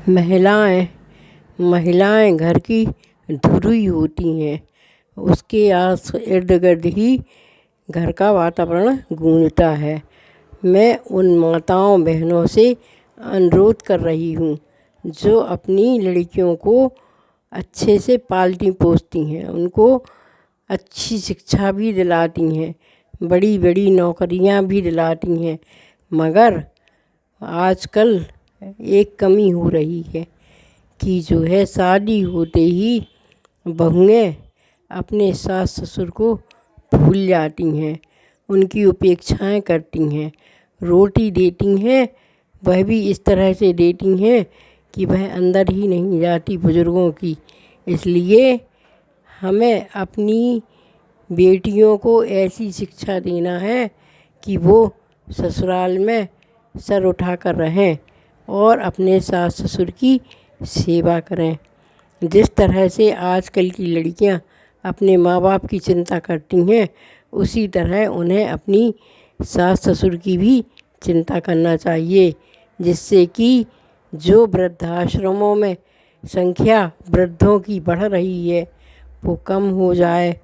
महिलाएं महिलाएं घर की धुरी होती हैं। उसके आस इर्द गिर्द ही घर का वातावरण गूंजता है। मैं उन माताओं बहनों से अनुरोध कर रही हूँ जो अपनी लड़कियों को अच्छे से पालती पोसती हैं, उनको अच्छी शिक्षा भी दिलाती हैं, बड़ी बड़ी नौकरियां भी दिलाती हैं, मगर आजकल एक कमी हो रही है कि जो है शादी होते ही बहुएं अपने सास ससुर को भूल जाती हैं, उनकी उपेक्षाएं करती हैं। रोटी देती हैं वह भी इस तरह से देती हैं कि वह अंदर ही नहीं जाती बुज़ुर्गों की। इसलिए हमें अपनी बेटियों को ऐसी शिक्षा देना है कि वो ससुराल में सर उठाकर रहें और अपने सास ससुर की सेवा करें। जिस तरह से आजकल की लड़कियां अपने माँ बाप की चिंता करती हैं, उसी तरह उन्हें अपनी सास ससुर की भी चिंता करना चाहिए, जिससे कि जो वृद्धाश्रमों में संख्या वृद्धों की बढ़ रही है वो कम हो जाए,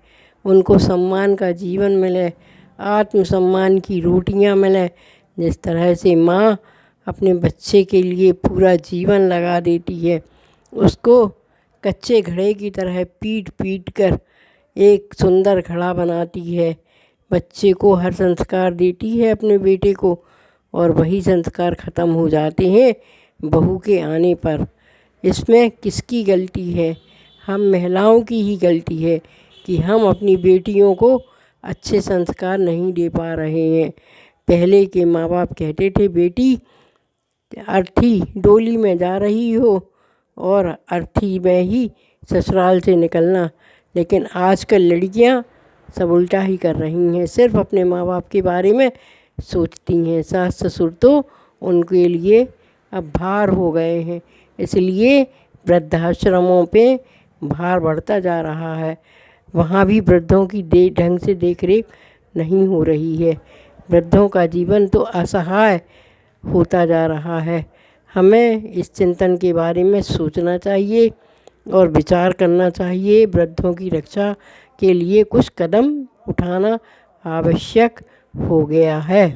उनको सम्मान का जीवन मिले, आत्मसम्मान की रोटियां मिलें। जिस तरह से माँ अपने बच्चे के लिए पूरा जीवन लगा देती है, उसको कच्चे घड़े की तरह पीट पीट कर एक सुंदर घड़ा बनाती है, बच्चे को हर संस्कार देती है अपने बेटे को, और वही संस्कार ख़त्म हो जाते हैं बहू के आने पर। इसमें किसकी गलती है? हम महिलाओं की ही गलती है कि हम अपनी बेटियों को अच्छे संस्कार नहीं दे पा रहे हैं। पहले के माँ बाप कहते थे बेटी अर्थी डोली में जा रही हो और अर्थी में ही ससुराल से निकलना, लेकिन आजकल लड़कियां सब उल्टा ही कर रही हैं, सिर्फ अपने माँ बाप के बारे में सोचती हैं। सास ससुर तो उनके लिए अब भार हो गए हैं, इसलिए वृद्धाश्रमों पे भार बढ़ता जा रहा है। वहाँ भी वृद्धों की ढंग से देख रेख नहीं हो रही है। वृद्धों का जीवन तो असहाय होता जा रहा है। हमें इस चिंतन के बारे में सोचना चाहिए और विचार करना चाहिए। वृद्धों की रक्षा के लिए कुछ कदम उठाना आवश्यक हो गया है।